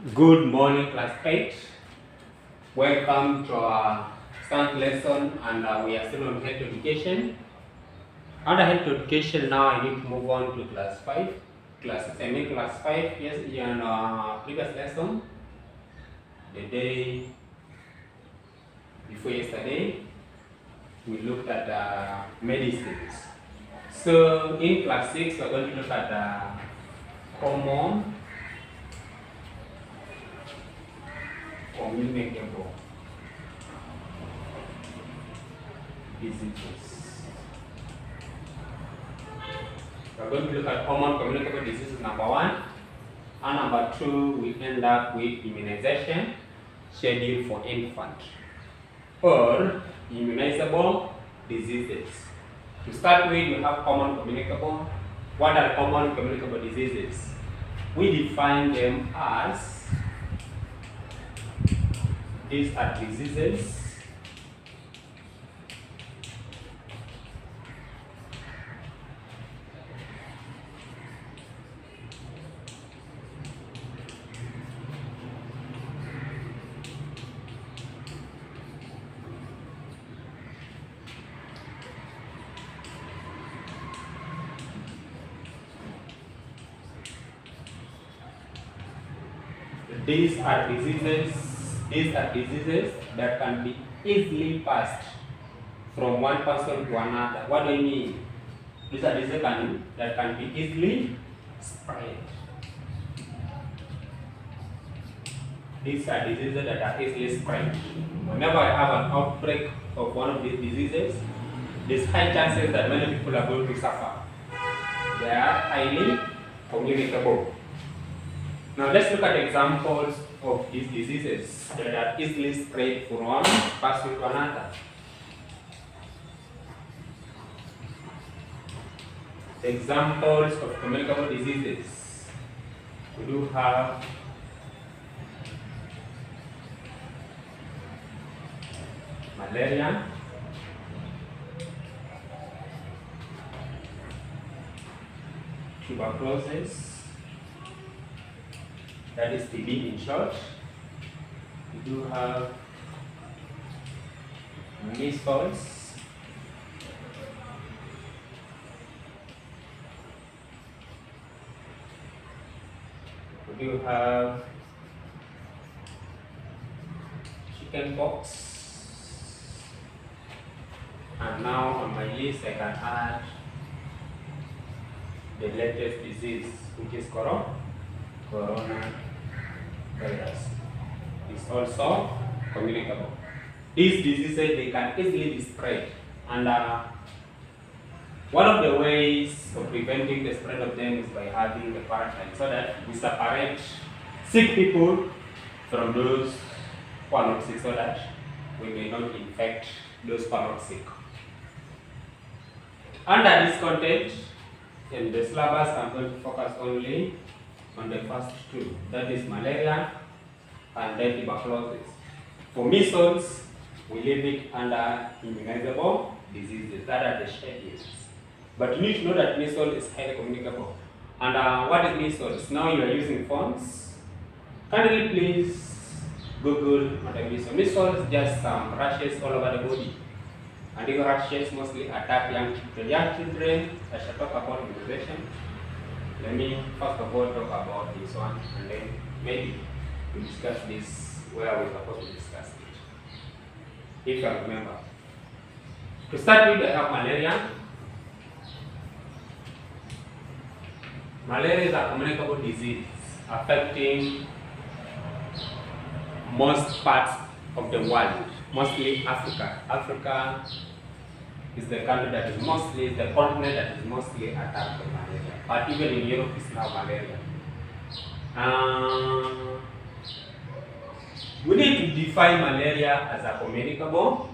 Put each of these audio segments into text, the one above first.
Good morning, class 8. Welcome to our science lesson, and we are still on health education. Under health education, now I need to move on to class 5. Class 6, I mean class 5. Yes, in our previous lesson, the day before yesterday, we looked at medicines. So in class 6, we're going to look at common communicable diseases. We're going to look at common communicable diseases, number 1. And number 2, we end up with immunization schedule for infant or immunizable diseases. To start with, we have common communicable. What are common communicable diseases? We define them as these are diseases that can be easily passed from one person to another. What do I mean? These are diseases that can be easily spread. These are diseases that are easily spread. Whenever I have an outbreak of one of these diseases, there's high chances that many people are going to suffer. They are highly communicable. Now let's look at examples of these diseases that are easily spread from one person to another. Examples of communicable diseases. We do have malaria, tuberculosis, that is TB in short. We do have measles, we do have chickenpox, and now on my list I can add the latest disease, which is coronavirus. Is also communicable. These diseases, they can easily be spread, and one of the ways of preventing the spread of them is by having the quarantine, so that we separate sick people from those who are not sick, so that we may not infect those who are not sick. Under this content, in the syllabus, I'm going to focus only on the first two, that is malaria and then tuberculosis. For measles, we leave it under immunizable diseases, that are the schedules. But you need to know that measles is highly communicable. And what is measles? Now you are using phones. Kindly please Google what is measles. Measles is just some rashes all over the body. And these rashes mostly attack young children. Young children, I shall talk about immunization. Let me first of all talk about this one, and then maybe we discuss this where we're supposed to discuss it. If you remember. To start with, I have malaria. Malaria is a communicable disease affecting most parts of the world, mostly Africa. Africa is the country that is mostly, the continent that is mostly attacked by malaria. But even in Europe, it's now malaria. We need to define malaria as a communicable.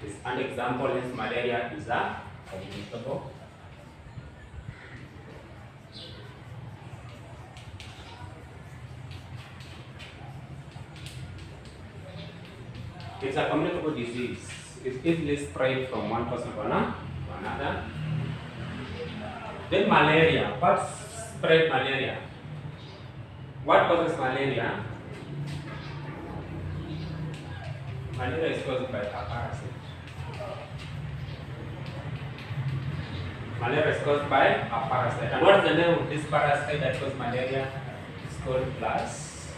This an example is malaria is a communicable. It's a communicable disease. It's easily spread from one person to another. Then malaria. What spread malaria? What causes malaria? Malaria is caused by a parasite. Malaria is caused by a parasite. And what is the name of this parasite that causes malaria? It's called Plasmodium.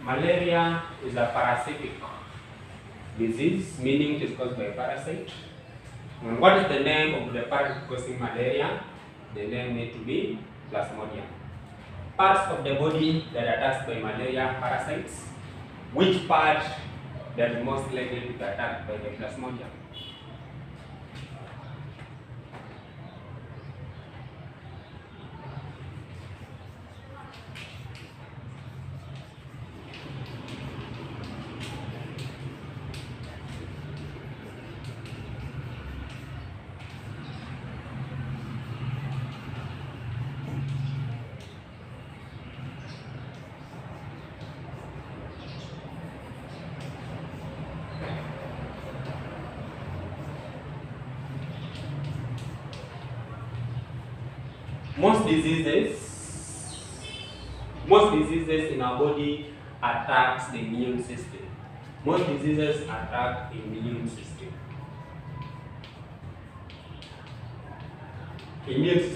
Malaria is a parasitic disease, meaning it is caused by a parasite. And what is the name of the parasite causing malaria? The name needs to be Plasmodium. Parts of the body that are attacked by malaria parasites, which part that is most likely to be attacked by the Plasmodium? Most diseases in our body attacks the immune system. Most diseases attack the immune system.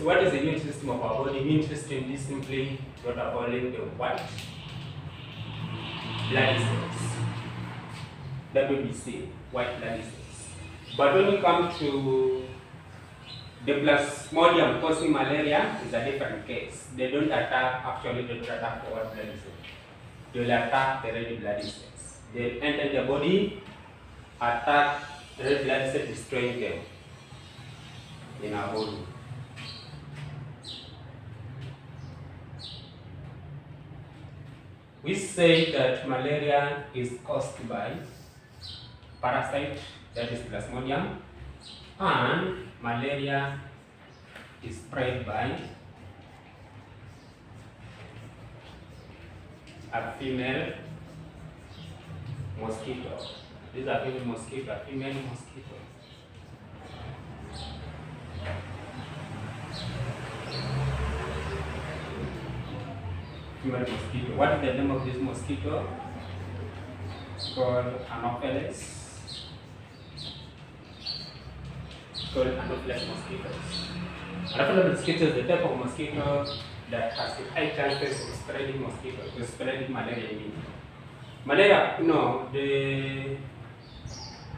What is the immune system of our body? Immune system is simply what are calling the white blood cells. That will be C, white blood cells. But when you come to the Plasmodium causing malaria, is a different case. They don't attack the white blood cells. They will attack the red blood cells. They enter the body, attack the red blood cells, destroying them in our body. We say that malaria is caused by parasite, that is Plasmodium, and malaria is spread by a female mosquito. This is a female mosquito, Female mosquito. What is the name of this mosquito? It's called Anopheles. Anopheles mosquitoes. Anopheles mosquitoes is the type of mosquito that has the high chances of spreading malaria. The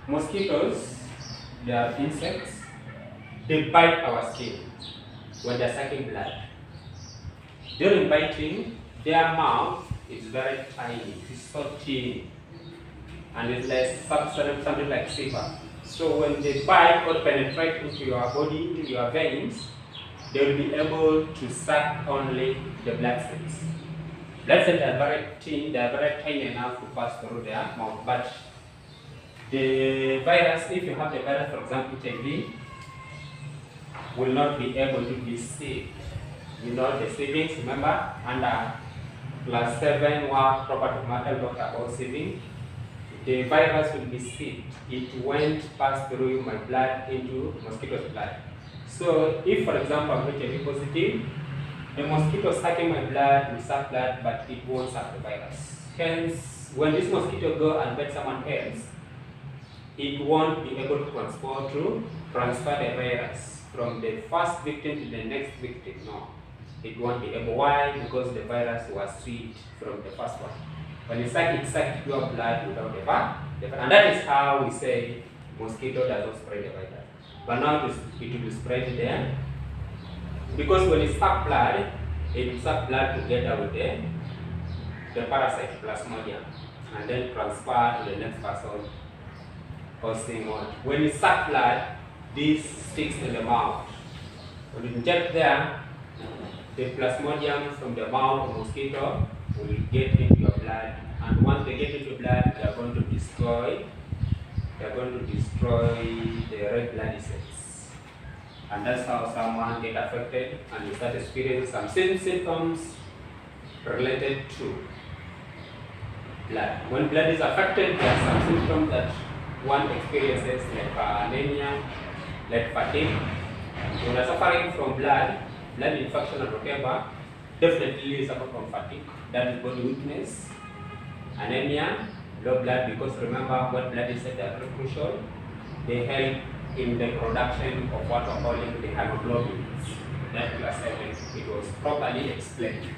mosquitoes, they are insects. They bite our skin when they are sucking blood. During biting, their mouth is very tiny, it's so thin, and it's like something like silver. So when they bite or penetrate into your body, into your veins, they will be able to suck only the blood cells. Blood cells are very thin, they are very tiny enough to pass through their mouth. But the virus, if you have the virus, for example HIV, will not be able to be sieved. The sievings, remember, under class 7 work property of matter talked about sieving. The virus will be sieved. It won't pass through my blood into mosquito's blood. So if, for example, I'm HIV positive, the mosquito sucking my blood will suck blood, but it won't suck the virus. Hence, when this mosquito go and bite someone else, it won't be able to transfer the virus from the first victim to the next victim. No, it won't be able. Why? Because the virus was sweet from the first one. When it sucked your blood without the virus. And that is how we say mosquito does not spread the virus. But now it will be spread there. Because when it sucks blood, it will suck blood together with the parasite Plasmodium, and then transfer to the next person causing what. When it sucks blood, this sticks in the mouth. When you inject there, the Plasmodium from the mouth of mosquito will get into your blood, and once they get into your blood, they are going to destroy the red blood cells. And that's how someone get affected and you start experiencing some symptoms related to blood. When blood is affected, there are some symptoms that one experiences, like anemia, like fatigue, When you're suffering from blood infection or whatever, definitely you suffer from fatigue, that is body weakness, anemia, low blood, because remember what blood is said, they are very crucial. They help in the production of what we're calling the hemoglobins. That class 7, it was properly explained.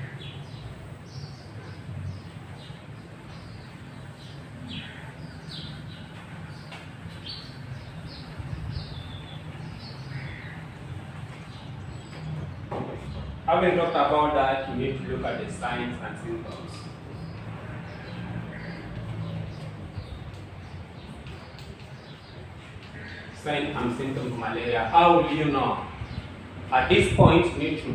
Having talked about that, you need to look at the signs and symptoms. Signs and symptoms of malaria. How will you know? At this point, you need to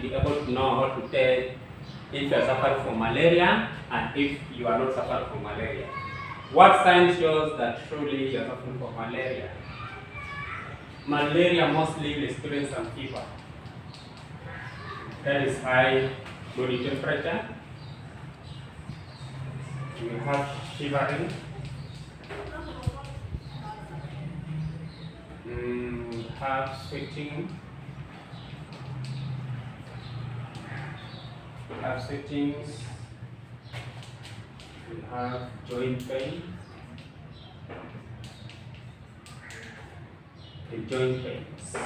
be able to know how to tell if you are suffering from malaria and if you are not suffering from malaria. What sign shows that truly you are suffering from malaria? Malaria mostly will experience some fever. That is high body temperature. You have shivering. Have sweating. We have sweatings. We have joint pain. The joint pains.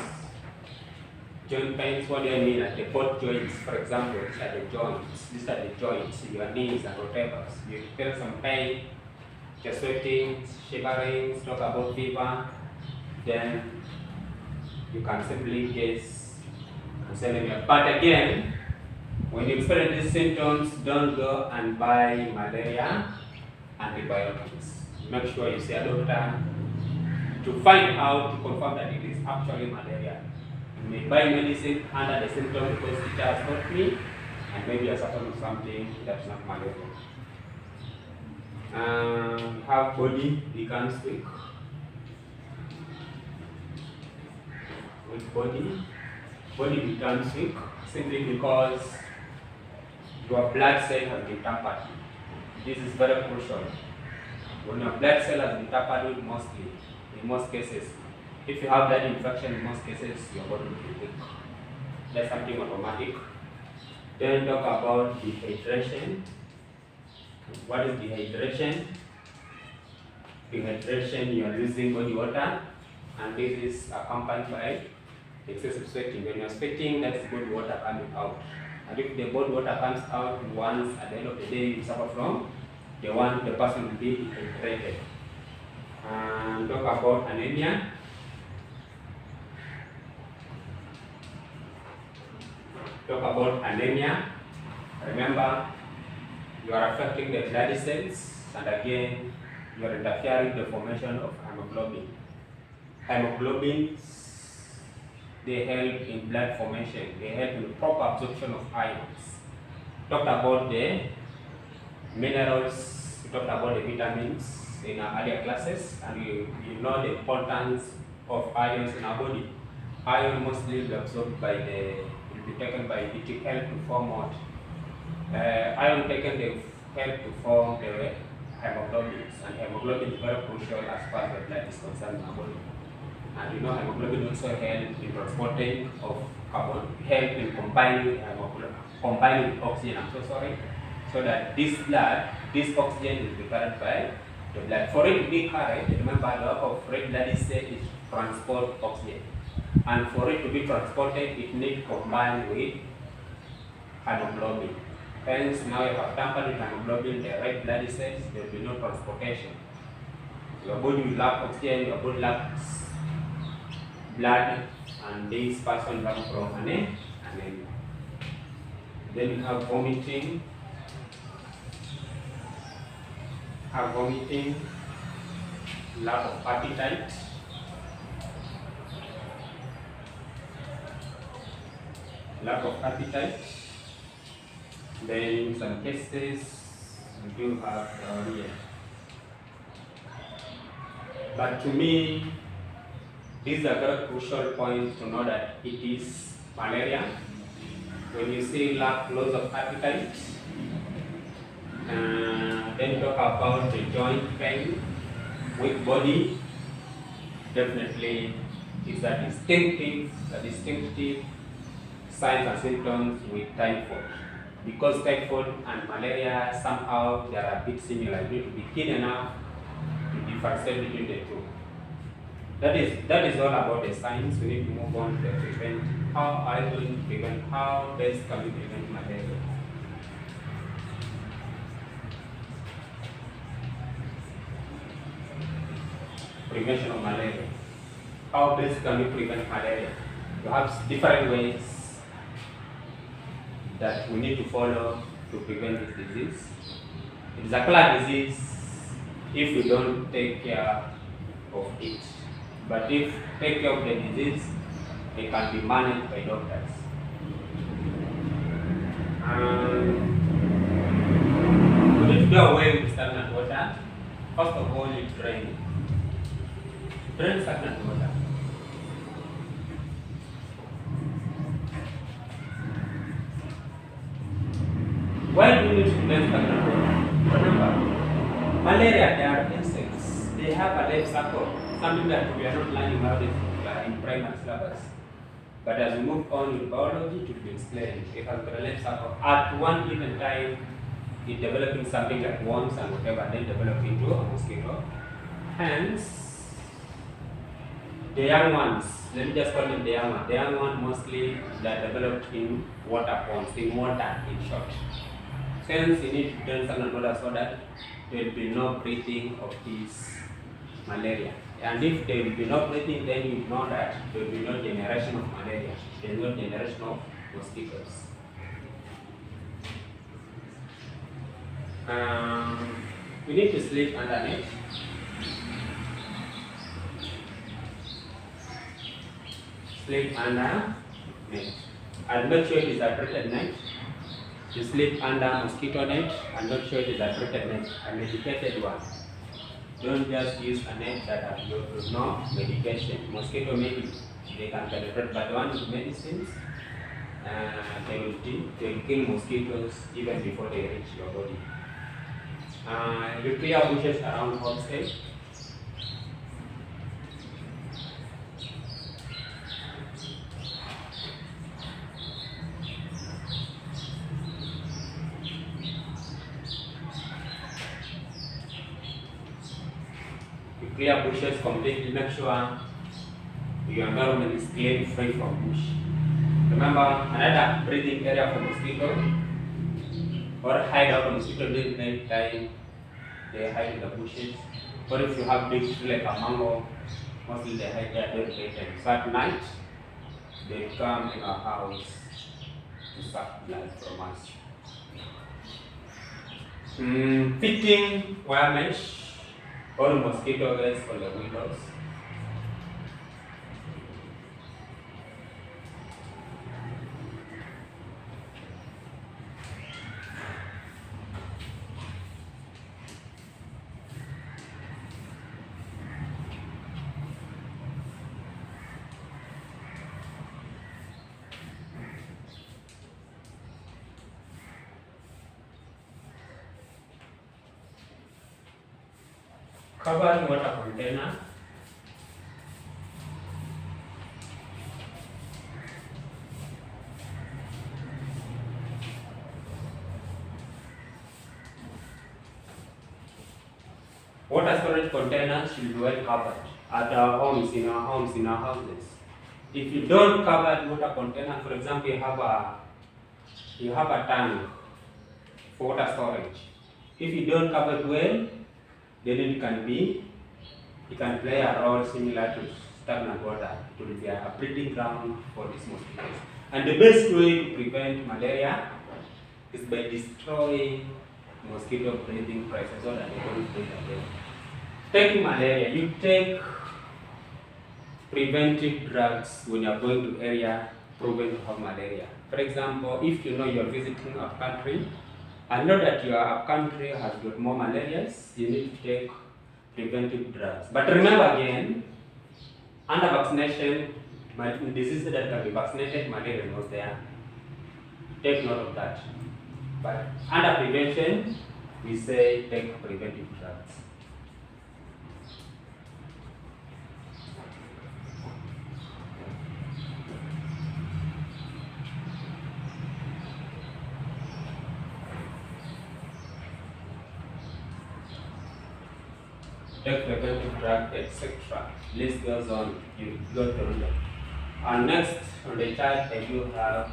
Joint pains, what do I mean? At the both joints, for example, these are the joints. These are the joints, your knees and whatever. You feel some pain, you're sweating, shivering, talk about fever, then you can simply guess anemia. But again, when you experience these symptoms, don't go and buy malaria antibiotics. Make sure you see a doctor to find out, to confirm that it is actually malaria. You may buy medicine under the symptom because it has got me, and maybe you're suffering from something that's not malaria. Have body becomes weak. With body becomes weak simply because your blood cell has been tampered with. This is very crucial. When your blood cell has been tampered with, in most cases, if you have blood infection, in most cases, your body will be weak. That's something automatic. Then talk about dehydration. What is dehydration? Dehydration, you are losing body water, and this is accompanied by excessive sweating. When you are sweating, that's body water coming out. And if the body water comes out once at the end of the day, you suffer from the person will be dehydrated. And talk about anemia. Talk about anemia. Remember, you are affecting the blood cells, and again, you are interfering the formation of hemoglobin. Hemoglobins, they help in blood formation. They help in the proper absorption of ions. Talked about the minerals, we talked about the vitamins in our earlier classes, and you know the importance of ions in our body. Iron mostly will be absorbed by will be taken by it to help to form what? Iron taken they help to form the hemoglobins, and hemoglobin is very crucial as far as the blood is concerned in our body. And you know hemoglobin also helps in transporting of carbon, help in combining with oxygen, so that this oxygen will be carried by the blood. For it to be carried, remember the work of red blood cell is transport oxygen. And for it to be transported, it needs to combine with hemoglobin. Hence, now you have tampered with hemoglobin, the red blood cells, there will be no transportation. Your body will lack oxygen, your body lacks blood, and this person comes from anemia. Then you have vomiting. Lack of appetite. Then in some cases we do have diarrhea. But to me, these are very crucial points to know that it is malaria. When you see loss of appetite, then talk about the joint pain, weak body, definitely is a distinctive signs and symptoms with typhoid. Because typhoid and malaria somehow they are a bit similar, you need to be keen enough to differentiate between the two. That is all about the science. We need to move on to the prevent. How are you going to prevent? How best can we prevent malaria? Prevention of malaria. How best can we prevent malaria? You have different ways that we need to follow to prevent this disease. It is a clear disease if we don't take care of it. But if take care of the disease, it can be managed by doctors. We need to do away with stagnant water. First of all, you drain it. Drain stagnant water. Why do we need to drain stagnant water? Remember, malaria, they are insects. They have a life cycle. Something that we are not learning about it in primary syllabus. But as we move on with biology, it will be explained. It has got a life cycle. At one given time, it's developing something like worms and whatever, then develop into a mosquito. Hence, the young ones, let me just call them the young ones. The young ones mostly that developed in water ponds, in water in short. Hence, you need to turn stagnant water so that there will be no breathing of this malaria. And if there will be no breathing, then you know that there will be no generation of malaria. There is no generation of mosquitoes. We need to sleep under net. Sleep under net. And make sure it is a treated net. You sleep under mosquito net and make sure it is a treated net, a medicated one. Don't just use a net that has no medication. Mosquito maybe they can penetrate, but the one with medicines, they will kill mosquitoes even before they reach your body. You clear bushes around homestead. Clear bushes completely, make sure your environment is clean, free from bush. Remember, another breathing area for mosquito or hide out mosquito during night time, they hide in the bushes. Or if you have big tree like a mango, mostly they hide there during daytime. So at night, they come in our house to suck blood from us. Fitting wire mesh or mosquito nets for the windows. Covered water container. Water storage containers should be well covered at our homes, in our homes, in our houses. If you don't cover the water container, for example, you have a tank for water storage. If you don't cover it well, then it can play a role similar to stagnant water. It will be a breeding ground for these mosquitoes. And the best way to prevent malaria is by destroying mosquito breeding places so that they don't breed again. Taking malaria, you take preventive drugs when you are going to area proven to have malaria. For example, if you know you are visiting a country, and know that your country has got more malarias, you need to take preventive drugs. But remember again, under vaccination, diseases that can be vaccinated, malaria is not there. Take note of that. But under prevention, we say take preventive drugs. take preventive drug, etc. List goes on, you go through them. And next on the chart, I do have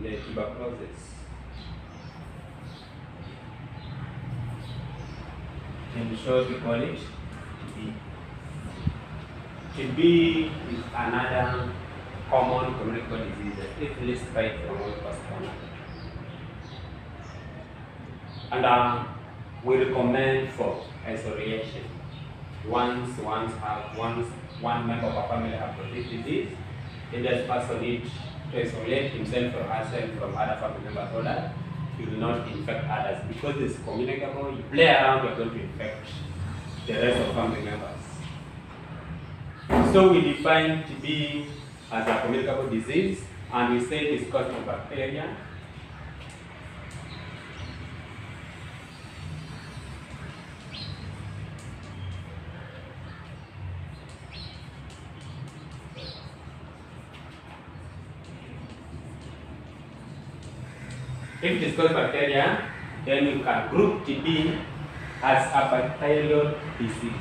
the tuberculosis. In short, we call it TB. TB is another common communicable disease that easily spread from one person to another. And we recommend for isolation. Once one member of a family has this disease, then this person needs to isolate himself or herself from other family members so that he will not infect others. Because it's communicable, you play around, you're going to infect the rest of family members. So we define TB as a communicable disease, and we say it's caused by bacteria. If it is caused by bacteria, then you can group TB as a bacterial disease.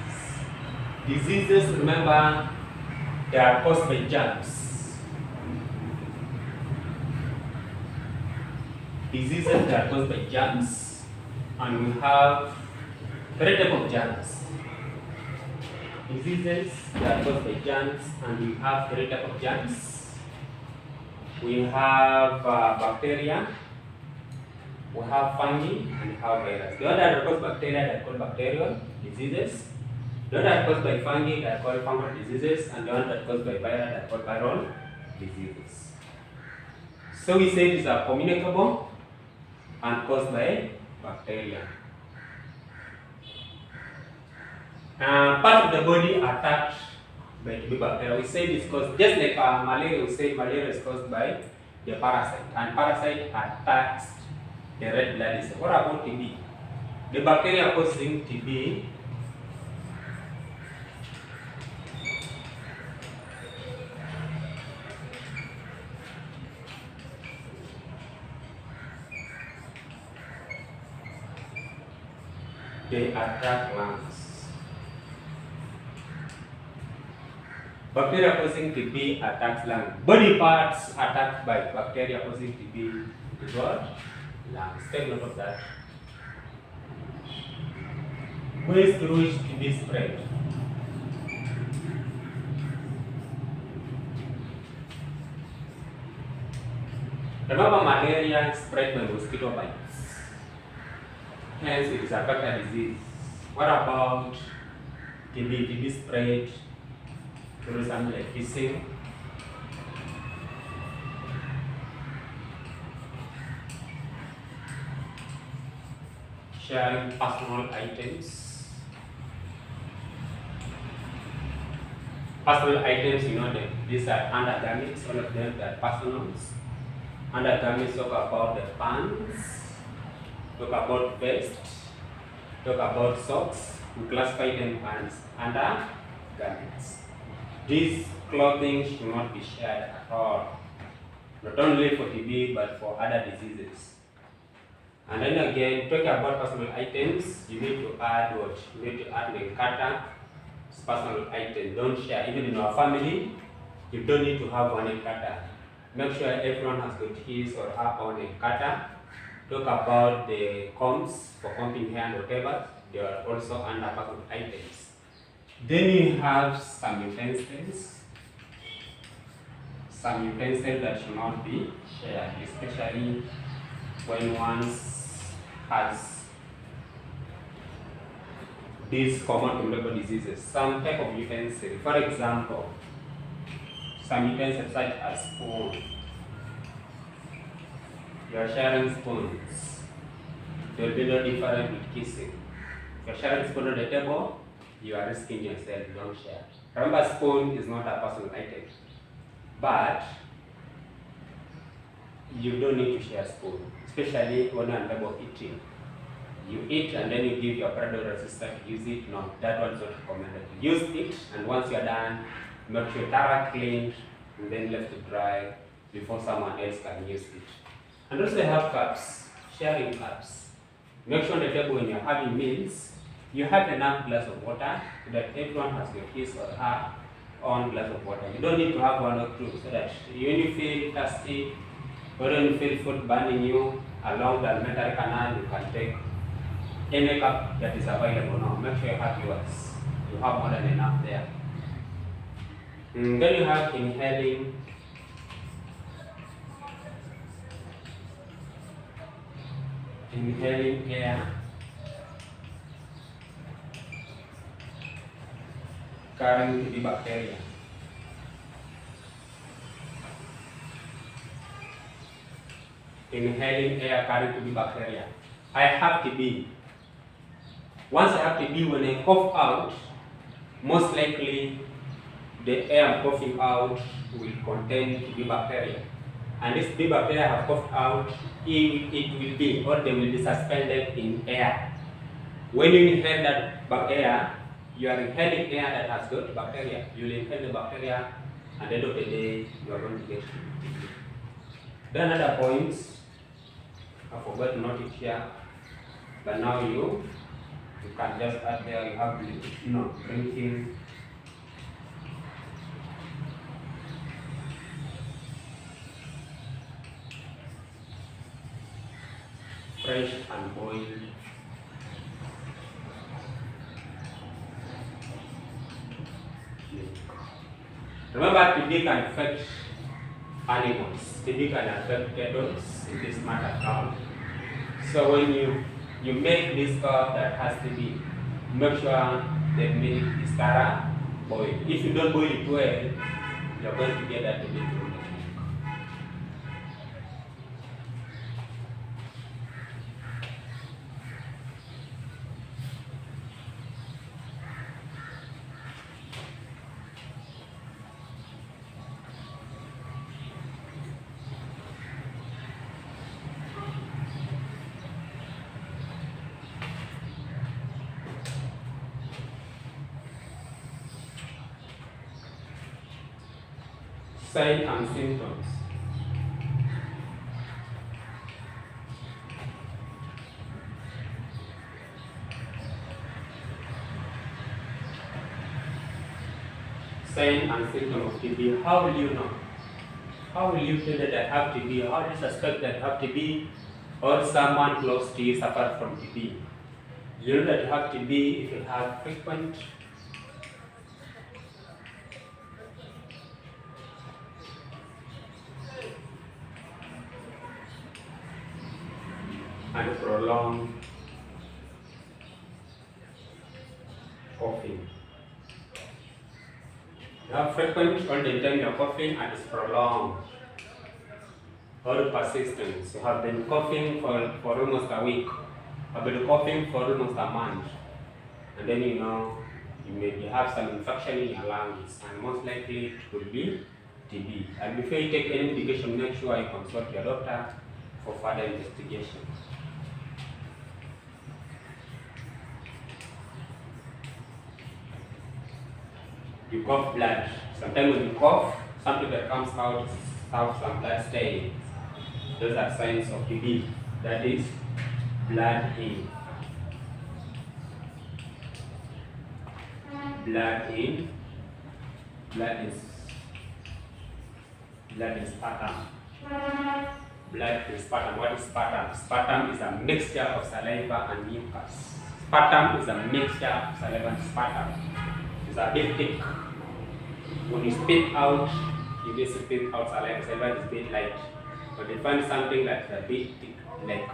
Diseases, remember, they are caused by germs. Diseases that are caused by germs, and we have three types of germs. Diseases that are caused by germs, and we have three types of germs. We have bacteria, we have fungi, and we have virus. The one that are caused by bacteria, they are called bacterial diseases. The one that are caused by fungi, they are called fungal diseases, and the one that are caused by viral, they are called viral diseases. So we say these are communicable and caused by bacteria. Part of the body attacked by TB bacteria. We say this caused, just like malaria, we say malaria is caused by the parasite, and parasite attacks the red blood cell. What about TB? The bacteria causing TB they attack lungs. Bacteria causing TB attacks lungs. Body parts attacked by bacteria causing TB is what? Lungs. Take note of that. Ways through which TB spread. Remember, malaria is spread by mosquito bites. Hence, it is a vector disease. What about TB? TB spread through something like kissing, sharing personal items. Personal items, you know, these are undergarments, all of them that are personals. Undergarments talk about the pants, talk about vest, talk about socks. We classify them as undergarments. These clothing should not be shared at all, not only for TB but for other diseases. And then again, talking about personal items, you need to add what? You need to add the cutter, personal item. Don't share. Even in our family, you don't need to have one cutter. Make sure everyone has got his or her own cutter. Talk about the combs for combing hair and whatever. They are also under personal items. Then you have some utensils. Some utensils that should not be shared, especially when one has these common communicable diseases. Some type of utensil, for example, some utensils such as spoon. You are sharing spoons. There will be no difference with kissing. If you are sharing spoon on the table, you are risking yourself. Don't share. Remember, spoon is not a personal item, but you don't need to share spoon, especially when you are table eating. You eat and then you give your brother or sister to use it. No, that one's not recommended. Use it, and once you are done, make sure thorough cleaned and then left to dry before someone else can use it. And also have cups, sharing cups. Make sure on the table when you're having meals, you have enough glass of water so that everyone has his or her own glass of water. You don't need to have one or two, so that when you feel thirsty or when you feel food burning you along the alimentary canal, you can take any cup that is available now. Make sure you have yours. You have more than enough there. Then you have inhaling. Inhaling air, carrying TB bacteria. Inhaling air carrying TB bacteria. I have TB. Once I have TB, when I cough out, most likely the air I'm coughing out will contain TB bacteria. And this TB bacteria I have coughed out, it will be, or they will be suspended in air. When you inhale that air, you are inhaling air that has got bacteria. You will inhale the bacteria, and at the end of the day, you are going to get TB. Then another point, I forgot to note it here, but now you can just add there, you have drinking. Fresh and boiled milk. Remember, TB can affect animals. TB can affect cattle in this matter count. So when you make this cup that has TB, make sure the milk is thorough boiled. If you don't boil it well, you're going to get that TB through the milk. Signs and symptoms. Signs and symptoms of TB. How will you know? How will you tell that I have TB? How do you suspect that I have TB or someone close to you suffers from TB? You know that you have TB if you have frequent and prolonged coughing. You have frequent all the time you're coughing and it's prolonged or persistent. You have been coughing for almost a week, have been coughing for almost a month, and then you maybe have some infection in your lungs, and most likely it could be TB. And before you take any medication, make sure you consult your doctor for further investigation. You cough blood. Sometimes when you cough, something that comes out have some blood stains. Those are signs of TB. That is blood in. Blood in. Blood in sputum. Blood in sputum. What is sputum? Sputum is a mixture of saliva and mucus. Sputum is a mixture of saliva and sputum. It's a bit thick. When you spit out, you just spit out saliva. Saliva is a bit light. But you find something that's a bit thick, like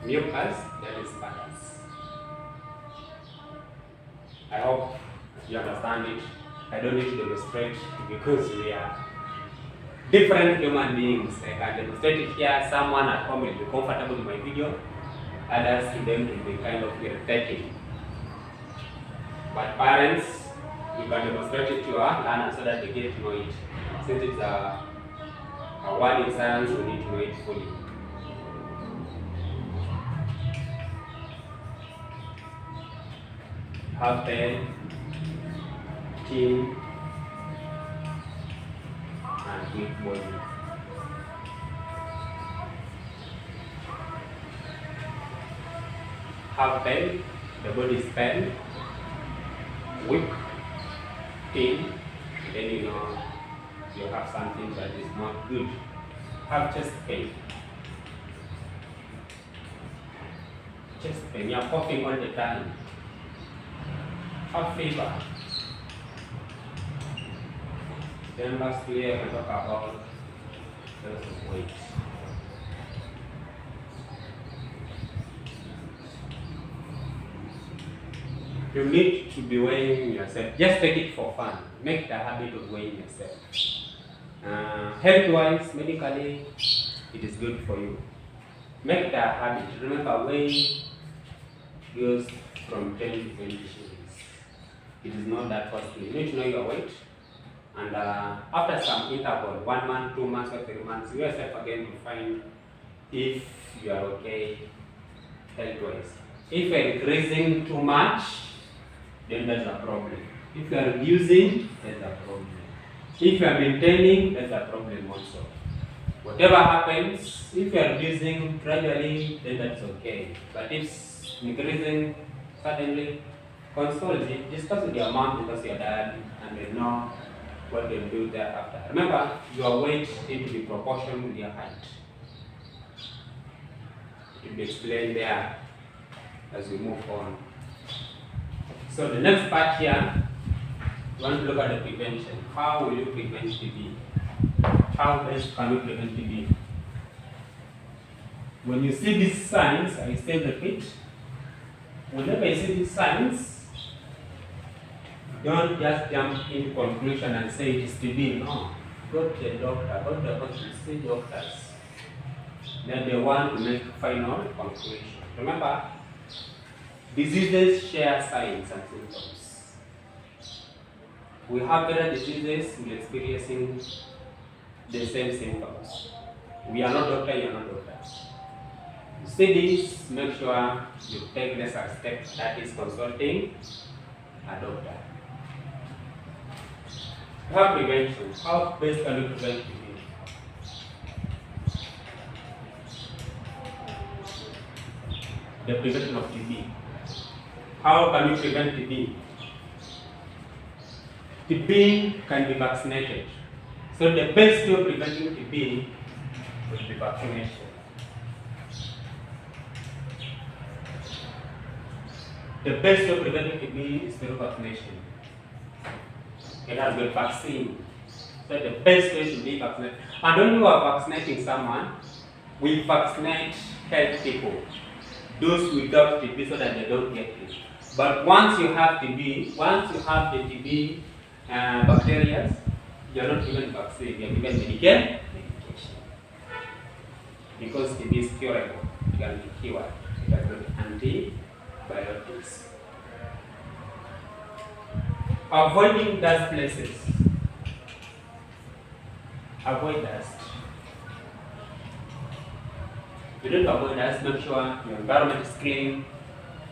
mucus, that is sputum. I hope you understand it. I don't need to demonstrate because we are different human beings. I can demonstrate it here. Someone at home will be comfortable with my video. Others to them will be kind of irritating. But parents, you can demonstrate it to your learners so that they get to know it. Since it's a word in science, we need to know it fully. Have pen, chin, and weak body. have pain, the body is pain, weak, thin, then you know you have something that is not good. Have chest pain. Chest pain, you're coughing all the time. Have fever. Then lastly, I can talk about loss of weight. You need to be weighing yourself. Just take it for fun. Make the habit of weighing yourself. Health-wise, medically, it is good for you. Make the habit. Remember, weighing goes from 10 to 20 shillings. It is not that costly. You need to know your weight. And after some interval, 1 month, 2 months, or 3 months, you yourself again to find if you are okay health-wise. If you are increasing too much, then that's a problem. If you are reducing, that's a problem. If you are maintaining, that's a problem also. Whatever happens, if you are reducing gradually, then that's okay. But if it's increasing suddenly, consult it, discuss with your mom, discuss with your dad, and they know what they'll do thereafter. Remember, your weight needs to be proportional with your height. It will be explained there as we move on. So the next part here, we want to look at the prevention. How will you prevent TB? How best can you prevent TB? When you see these signs, I still repeat, whenever you see these signs, don't just jump into conclusion and say it is TB. No. Go to the doctor, go to the hospital, see doctors. Then they want to make final conclusion. Remember, diseases share signs and symptoms. We have better diseases with experiencing the same symptoms. We are not doctors, you are not doctors. You see this, make sure you take the step, that is consulting a doctor. We have prevention. How best can we prevent TB? The prevention of TB. How can we prevent TB? TB can be vaccinated. So the best way of preventing TB will be vaccination. The best way of preventing TB is through vaccination. It has been vaccine. So the best way to be vaccinated. And when you are vaccinating someone, we vaccinate healthy people. Those without TB so that they don't get it. But once you have TB, once you have the TB bacteria, you are not given vaccine, you are given medication. Because TB is curable, it can be cured. It has got antibiotics. Avoiding dust places. Avoid dust. You don't avoid dust, make sure your environment is clean,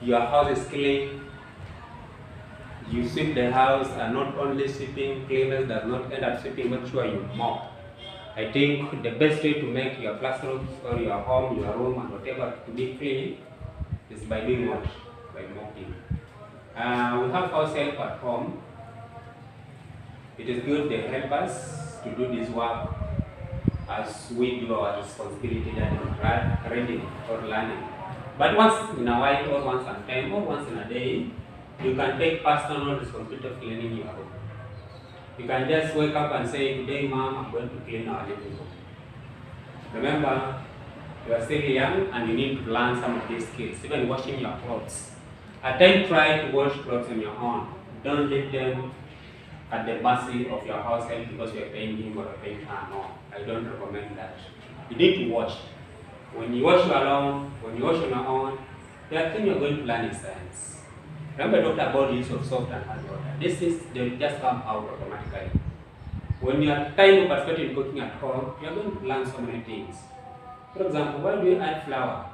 your house is clean. You sweep the house and not only sweeping, cleaners does not end up sweeping, make sure you mop. I think the best way to make your classrooms or your home, your room and whatever to be clean is by doing what? By mopping. We have house help at home. It is good they help us to do this work as we do our responsibility that is reading or learning. But once in a while or once a time or once in a day, you can take personal responsibility of cleaning your room. You can just wake up and say, today mom, I'm going to clean our living room. Remember, you are still young and you need to learn some of these skills, even washing your clothes. At times try to wash clothes on your own. Don't leave them at the mercy of your house help because you are paying him or paying her. No, I don't recommend that. You need to wash. When you wash alone, when you wash on your own, the thing you're going to learn is science. Remember, talked about the use of soft and hard water. This is, they will just come out automatically. When you are time of participating in cooking at home, you are going to learn so many things. For example, why do you add flour?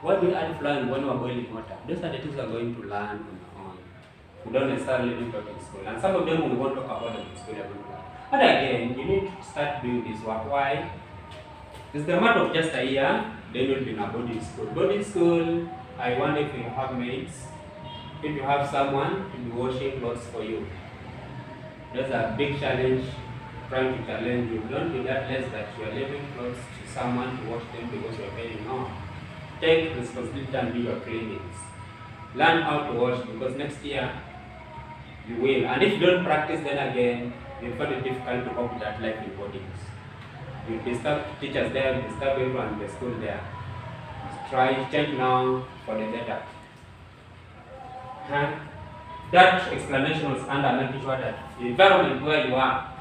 Why do you add flour when you are boiling water? Those are the things you are going to learn on your own. You don't necessarily need to talk in school. And some of them we won't talk about them in school. But again, you need to start doing this work. Why? It's the matter of just a year, then you'll be in a boarding school. Boarding school, I wonder if you have maids, if you have someone to be washing clothes for you. That's a big challenge, trying to challenge you. Don't be that less that you are leaving clothes to someone to wash them because you are paying. No. Take responsibility and do your cleanings. Learn how to wash because next year you will. And if you don't practice, then again, you'll find it difficult to cope with that life in boardings. You disturb teachers there, you disturb everyone in the school there. Try change now for the better. That explanation was under making sure that the environment where you are,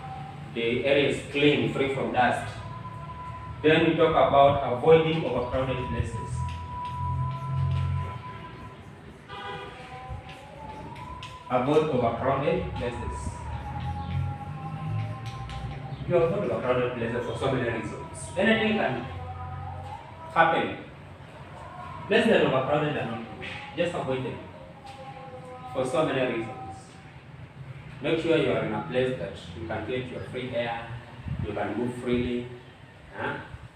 the area is clean, free from dust. Then we talk about avoiding overcrowded places. Avoid overcrowded places. You avoid overcrowded places for so many reasons. Anything can happen. Places that are overcrowded are not good. Just avoid them for so many reasons. Make sure you are in a place that you can get your free air, you can move freely.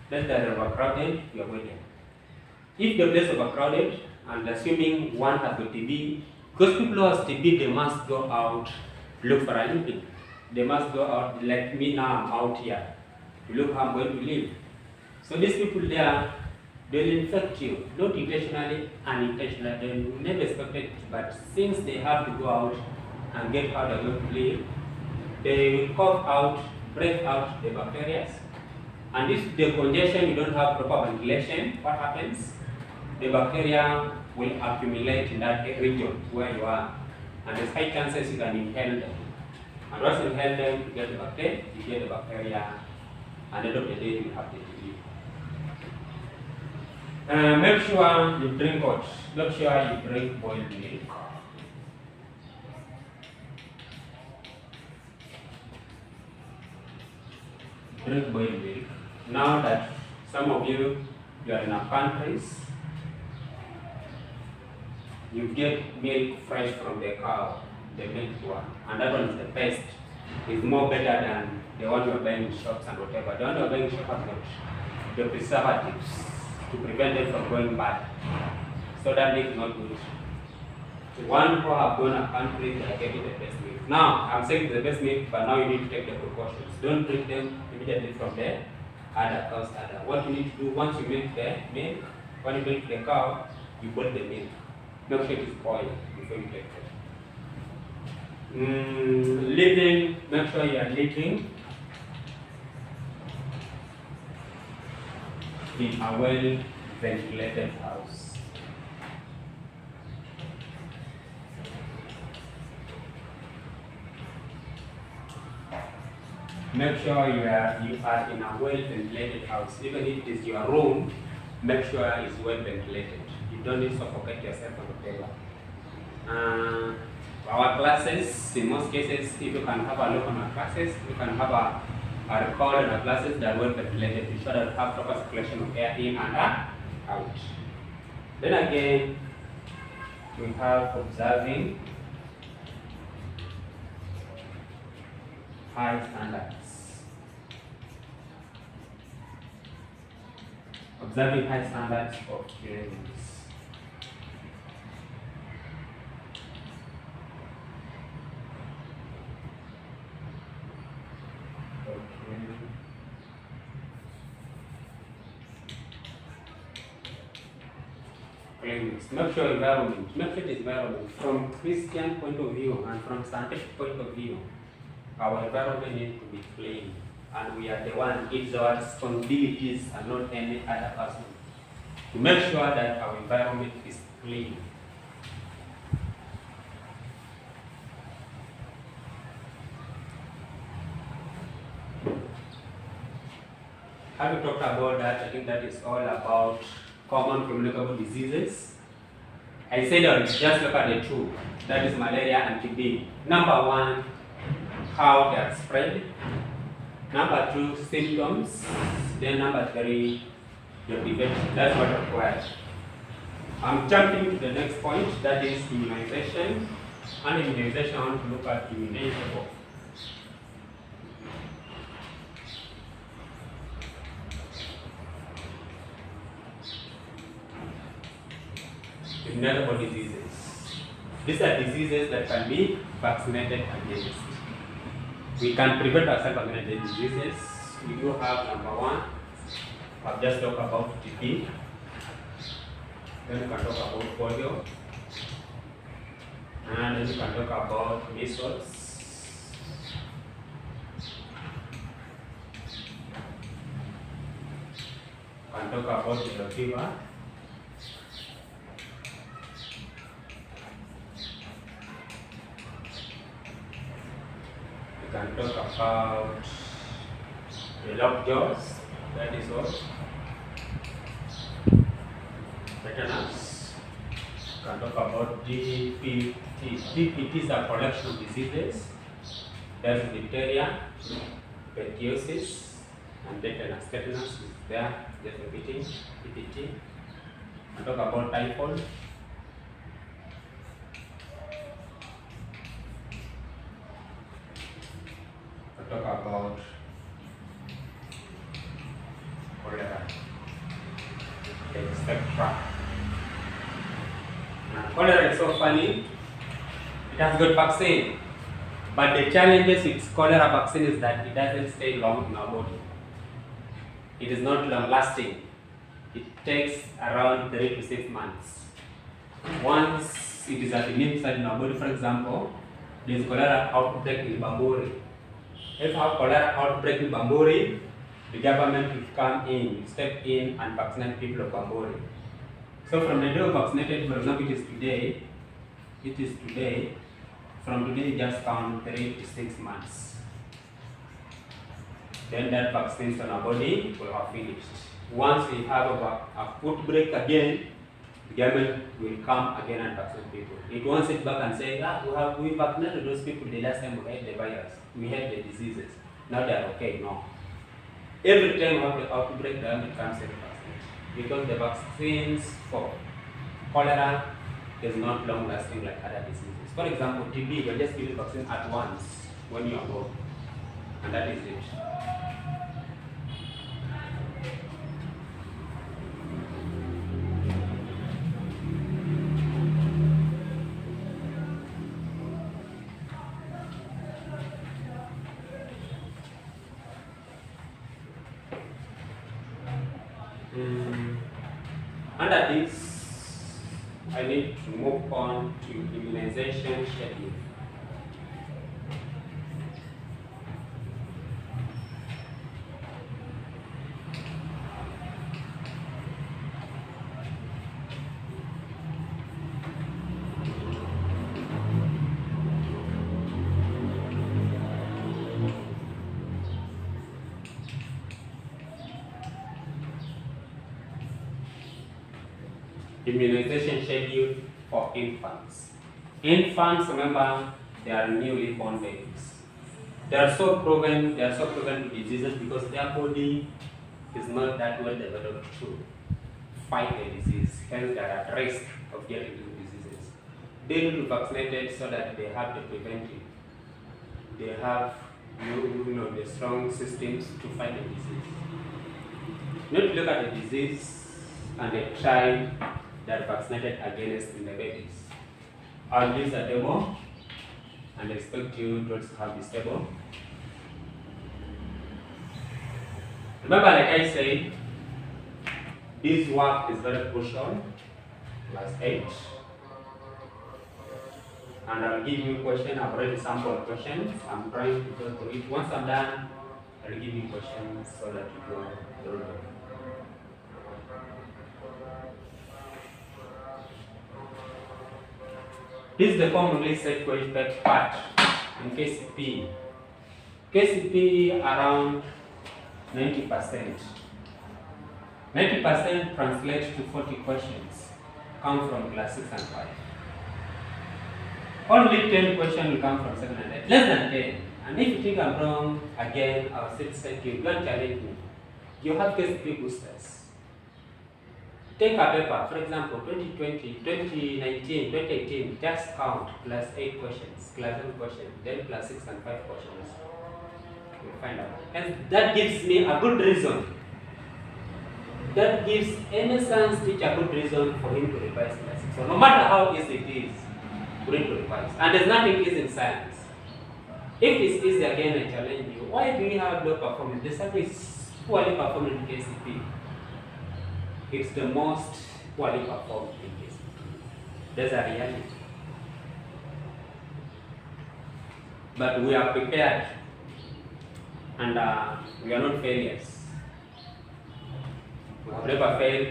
Places that are overcrowded, you avoid them. If the place is overcrowded, and assuming one has got TB, because people who have TB, they must go out to look for a living. They must go out, like me now, I'm out here to look how I'm going to live. So these people there, they'll infect you, not intentionally, unintentionally. They will never expect it, but since they have to go out and get how they're going to live, they will cough out, breathe out the bacteria. And if the congestion, you don't have proper ventilation, what happens? The bacteria will accumulate in that region where you are, and there's high chances you can inhale them. And once you inhale them, you get the bacteria, and at the end of the day, you have the disease. Make sure you drink hot. Make sure you drink boiled milk. Drink boiled milk. Now that some of you are in our countries, you get milk fresh from the cow, the milk one, and that one is the best. It's more better than the one you are buying in shops and whatever. The one you are buying in shops has got the preservatives to prevent it from going bad. So that milk is not good. The one who have gone a country, they are getting the best milk. Now, I'm saying the best milk, but now you need to take the precautions. Don't drink them immediately from the other cows. What you need to do, once you milk the milk, when you milk the cow, you boil the milk. Make sure it is boiled before you take it. Living, make sure you are living in a well-ventilated house. Make sure you are in a well-ventilated house. Even if it is your room, make sure it's well-ventilated. You don't need to suffocate yourself on the table. Our classes, in most cases, if you can have a look on our classes, you can have a record on our classes that are well ventilated to ensure that we have proper circulation of air in and out. Then again, we have observing high standards. Observing high standards of cleanliness. Make sure environment, make sure the environment from Christian point of view and from scientific point of view, our environment needs to be clean, and we are the one, it's our responsibilities and not any other person to make sure that our environment is clean. Having talked about that, I think that is all about common communicable diseases. I said I would just look at the two, that is malaria and TB. Number one, how they are spread. Number two, symptoms. Then number three, the prevention. That's what required. I'm jumping to the next point, that is immunization. And immunization, I want to look at immunization. inevitable diseases. These are diseases that can be vaccinated against. We can prevent ourselves against these diseases. We do have number one. I've just talked about TB. Then we can talk about polio. And then we can talk about measles. We can talk about yellow fever. We can talk about the lockjaws, that is all. Tetanus. We can talk about DPT. DPT is a collection of diseases. There's diphtheria, pertussis, and tetanus. Tetanus is there, just repeating, DPT. We can talk about typhoid. Talk about cholera, etc. Cholera is so funny. It has got vaccine, but the challenges with cholera vaccine is that it doesn't stay long in our body. It is not long lasting. It takes around 3 to 6 months. Once it is at the inside in our body, for example, there is cholera outbreak in Bamburi. If our cholera outbreak in Bamburi, the government will come in, step in and vaccinate people of Bamburi. So from the day of vaccinated, for example, it is today, from today just count 3 to 6 months. Then that vaccines on our body will have finished. Once we have a outbreak again, the government will come again and vaccinate people. It won't sit back and say, we vaccinated those people the last time we had the virus, we had the diseases, now they are okay. No. Every time we have the outbreak, the government comes and vaccinates. Because the vaccines for cholera is not long lasting like other diseases. For example, TB, you just give the vaccine at once when you are born, and that is it. Under this, I need to move on to immunization schedule. Immunization schedule for infants. Infants, remember, they are newly born babies. They are so proven to diseases because their body is not that well developed to fight the disease. Hence, they are at risk of getting these diseases. They need to be vaccinated so that they have the preventive. They have the strong systems to fight the disease. Not look at the disease and the child that vaccinated against in the babies. I'll use a demo and expect you to have this demo. Remember, like I said, this work is very crucial, class 8. And I'll give you a question. I've already sampled questions. I'm trying to go through it. Once I'm done, I'll give you questions so that you go through them. This is the commonly said part in KCP. KCP around 90%. 90% translates to 40 questions, come from class 6 and 5. Only 10 questions will come from 7 and 8. Less than 10. And if you think I'm wrong, again, I'll say to you, don't challenge me. You have KCP boosters. Take a paper, for example, 2020, 2019, 2018, just count class 8 questions, class 7 questions, then class 6 and 5 questions. You'll find out. And that gives me a good reason. That gives any science teacher a good reason for him to revise class 6 So no matter how easy it is, we need to revise. And there's nothing easy in science. If it's easy again, I challenge you, why do we have low performance? The survey is poorly performed in KCP. It's the most poorly performed in KCP. That's a reality. But we are prepared, and we are not failures. We have never failed,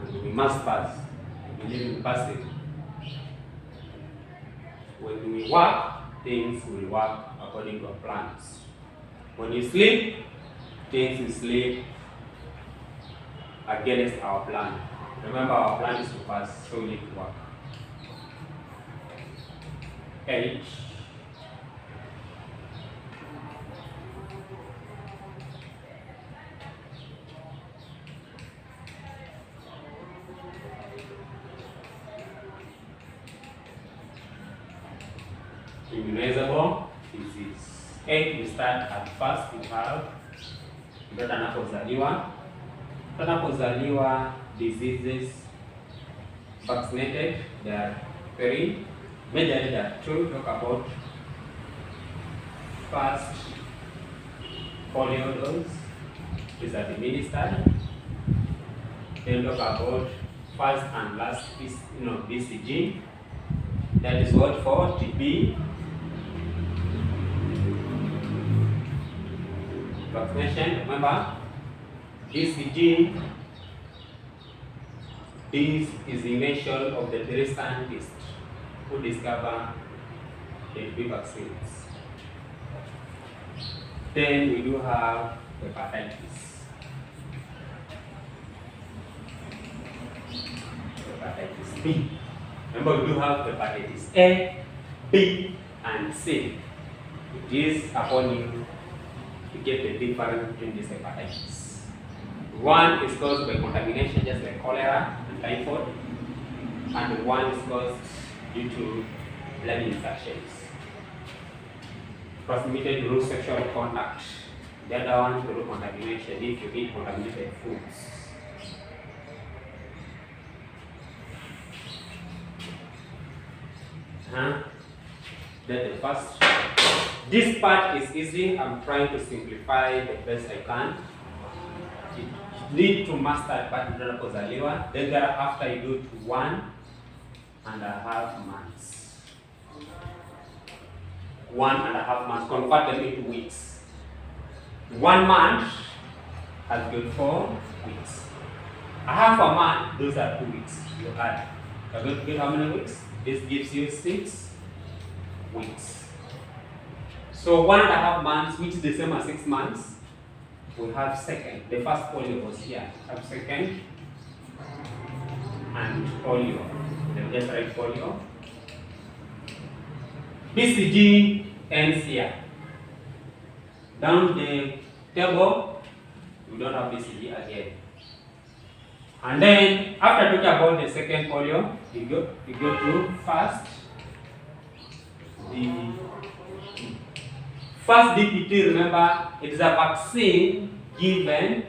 and we must pass. We believe in passing. When we work, things will work according to our plans. When you sleep, things will sleep against our plan. Remember, our plan is to pass, so we need to work. H. Immunizable disease. H, we start at first, we have mtoto anapozaliwa. Mtoto anapozaliwa, diseases vaccinated, there are 3. Majorly there are 2. Talk about first polio dose is administered. Then talk about first and last BCG. That is what for TB. Vaccination, remember, BCG, this is the initial of the 3 scientists who discover the TB vaccines. Then we do have hepatitis. Hepatitis B. Remember, we do have hepatitis A, B, and C. It is upon you to get the difference between these hepatitis. One is caused by contamination, just like cholera and typhoid, and one is caused due to blood infections transmitted through sexual contact. The other one through contamination if you eat contaminated foods. Then the first. This part is easy. I'm trying to simplify the best I can. You need to master part unapozaliwa. Then thereafter you do to 1.5 months. 1.5 months. Convert them into weeks. 1 month has got 4 weeks. A half a month, those are 2 weeks. You add. You're going to get how many weeks? This gives you 6 weeks. So 1.5 months, which is the same as 6 months, we have second. The first polio was here. We have second and polio. Then just write polio. BCG ends here. Down the table, we don't have BCG again. And then after talking about the second polio, you go to first. The first DPT, remember, it is a vaccine given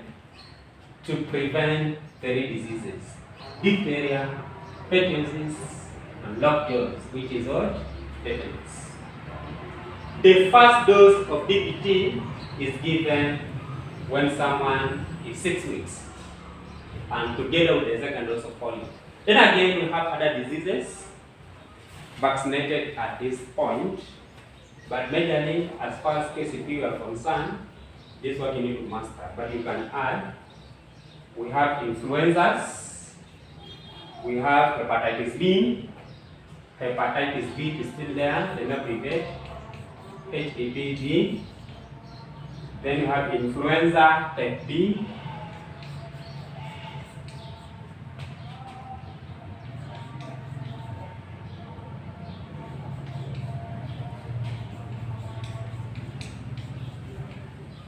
to prevent 3 diseases: diphtheria, pertussis, and lockjaw, which is what? Tetanus. The first dose of DPT is given when someone is 6 weeks, and together with the second dose of polio. Then again, we have other diseases vaccinated at this point, but majorly, as far as KCP are concerned, this is what you need to master. But you can add, we have influenzas, we have hepatitis B. Hepatitis B is still there, they not prevent HPV. Then you have influenza type B.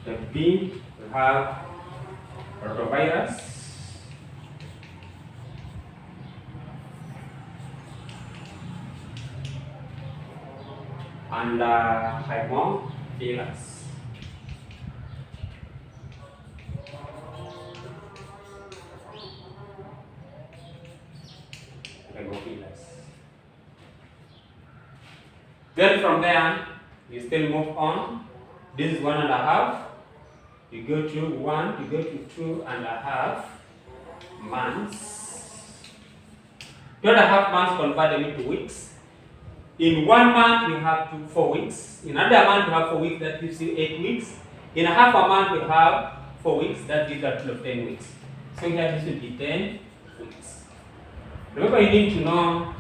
Type B, we have rotavirus. And Haemophilus. Haemophilus. Then from there, you still move on. This is 1.5. You go to 1, you go to 2.5 months. 2.5 months convert them into weeks. In 1 month, you have 4 weeks. In another month, you have 4 weeks. That gives you 8 weeks. In a half a month, you have 4 weeks. That gives a total of 10 weeks. So here this will be 10 weeks. Remember, you need to know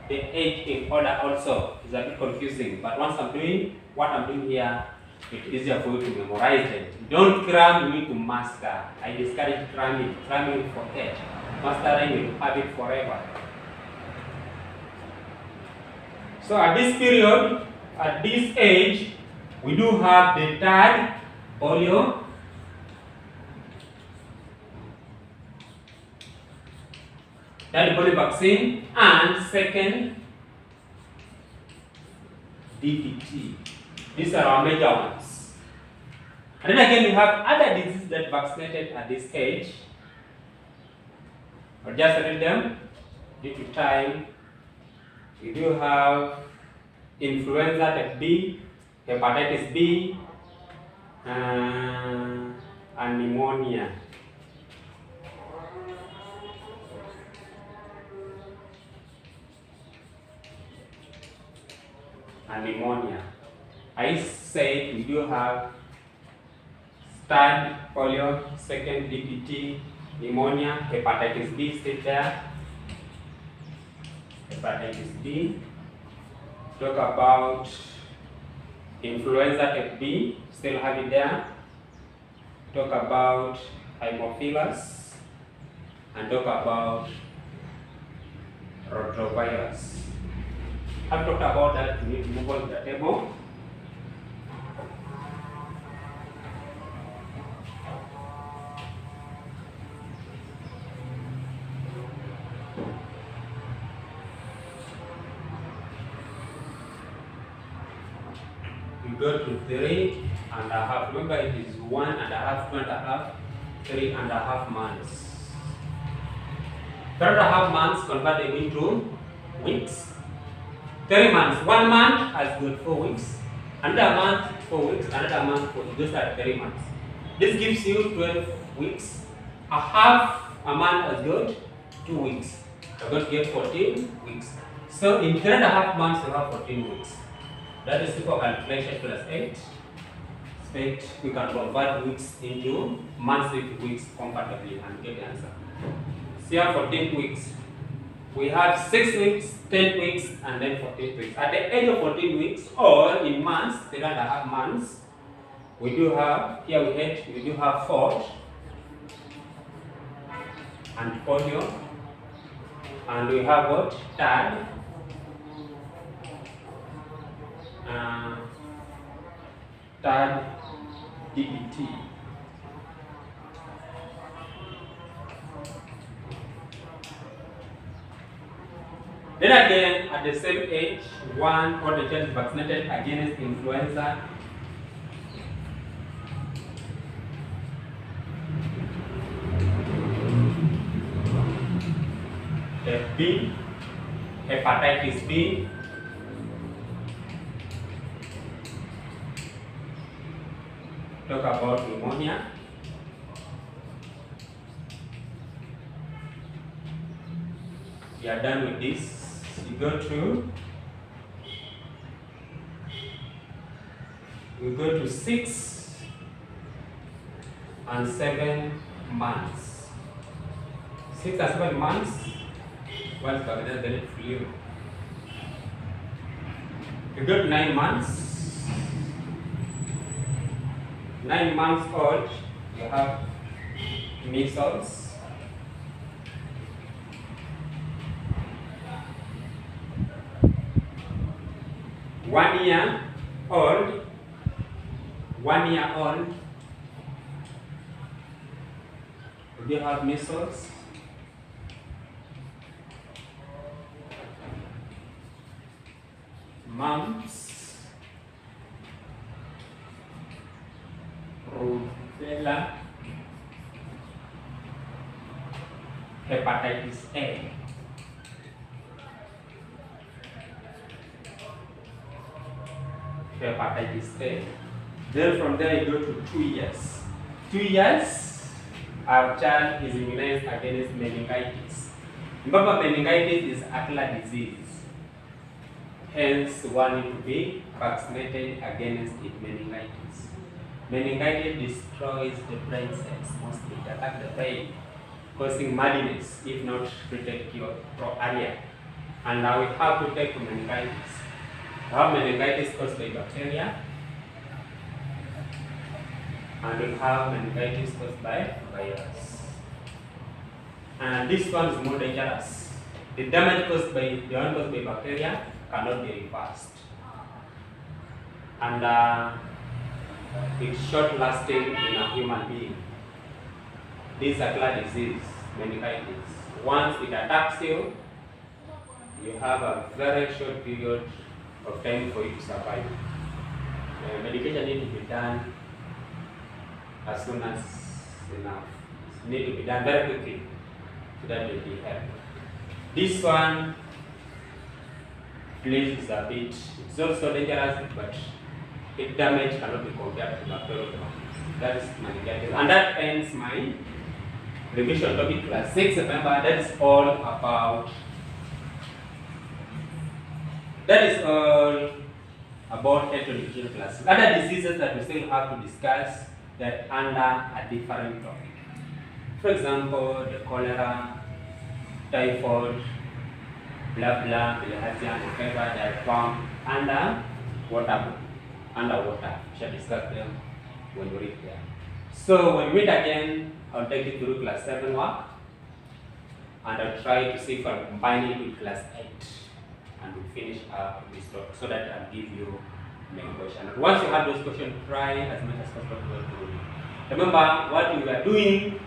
the age in order also. It's a bit confusing. But once I'm doing what I'm doing here, it's easier for you to memorize it. Don't cram, you need to master. I discourage cramming. Cramming forget. Mastering, you have it forever. So at this period, at this age, we do have the third polio, vaccine, and second DPT. These are our major ones. And then again, we have other diseases that vaccinated at this age. I'll just read them due to time. We do have influenza type B, hepatitis B, and pneumonia. I said we do have third polio, second DPT, pneumonia, hepatitis B still there. Hepatitis B. Talk about influenza type B, still have it there. Talk about Haemophilus, and talk about rotavirus. I've talked about that. We need to move on to the table. We go to 3.5. Remember, it is 1.5, 2.5, 3.5 months. 3.5 months converted into weeks. 3 months. 1 month has got 4 weeks. Another month, 4 weeks. Another month, 4 weeks. Those are 3 months. This gives you 12 weeks. A half a month has got 2 weeks. You're going to get 14 weeks. So in 3.5 months, you have 14 weeks. That is equal calculation plus 8. Expect we can convert weeks into months into weeks comfortably and get the answer. So here 14 weeks. We have 6 weeks, 10 weeks, and then 14 weeks. At the age of 14 weeks, or in months, 3.5 months, we do have, here we do have 4 and polio, and we have what? Third, third DPT. Then again, at the same age, one or the child is vaccinated against influenza, B, hepatitis B, talk about pneumonia, we are done with this. You go to 6 and 7 months. 6 and 7 months. Once covered, then it flew. You go to 9 months. 9 months old, you have measles. 1 year old, 1 year old, do you have measles? Mumps, rubella, hepatitis A. hepatitis A. Then from there you go to 2 years. 2 years, our child is immunized against meningitis. Remember, meningitis is ocular disease. Hence, one need to be vaccinated against it, meningitis. Meningitis destroys the brain cells, mostly it attacks the brain, causing madness if not treated cured earlier. And now we have to take meningitis. We have meningitis caused by bacteria, and we have meningitis caused by virus. And this one is more dangerous. The damage caused by the one caused by bacteria cannot be reversed, and it's short-lasting in a human being. This is ocular disease, meningitis. Once it attacks you, you have a very short period of time for you to survive. Medication needs to be done as soon as enough. It needs to be done very quickly so that it will help. This one, please, is a bit, it's also dangerous, but its damage cannot be compared to bacterial. That is meningitis. And that ends my revision topic class 6. Remember, that is all about health education classes. Other diseases that we still have to discuss that under a different topic. For example, the cholera, typhoid, blah blah, bilharzia, whatever, they are found under water. We shall discuss them when we read there. So when we meet again, I'll take you through class 7 work, and I'll try to see if I'll combine it with class 8, and we'll finish up this talk so that I'll give you many questions. And once you have those questions, try as much as possible to go through it. Remember, what we are doing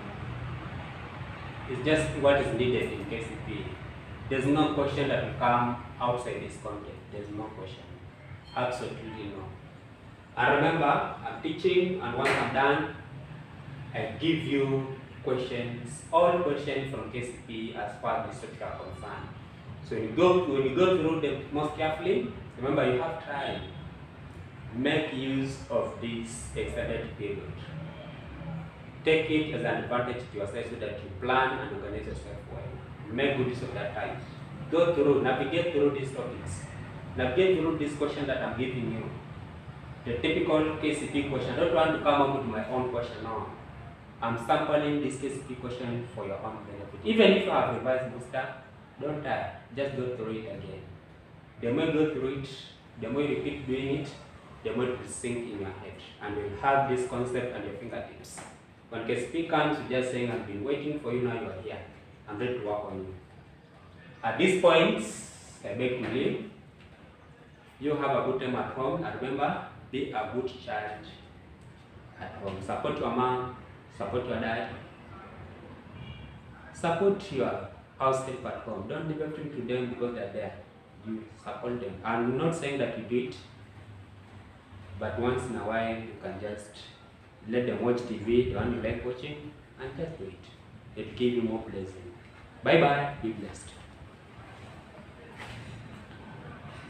is just what is needed in KCPE. There's no question that will come outside this content. There's no question. Absolutely no. And remember, I'm teaching, and once I'm done, I give you questions, all questions from KCPE as far as the topic are concerned. So when you go through them most carefully, remember you have time. Make use of this extended period. Take it as an advantage to yourself so that you plan and organize yourself well. Make good use of that time. Go through, navigate through these topics. Navigate through this question that I'm giving you. The typical KCPE question. I don't want to come up with my own question now. I'm sampling this KCPE question for your own benefit. Even if you have revised booster, don't tire. Just go through it again. The more you go through it, the more you repeat doing it, the more it will sink in your head. And you'll have this concept at your fingertips. When KCPE comes, you're just saying, I've been waiting for you, now you are here. I'm ready to work on you. At this point, I beg to leave. You have a good time at home, and remember, be a good child at home. Support your mom, support your dad, support your house help at home. Don't leave everything to them because they're there. You support them. I'm not saying that you do it, but once in a while you can just let them watch TV, the one you like watching, and just do it. It will give you more pleasure. Bye bye, be blessed.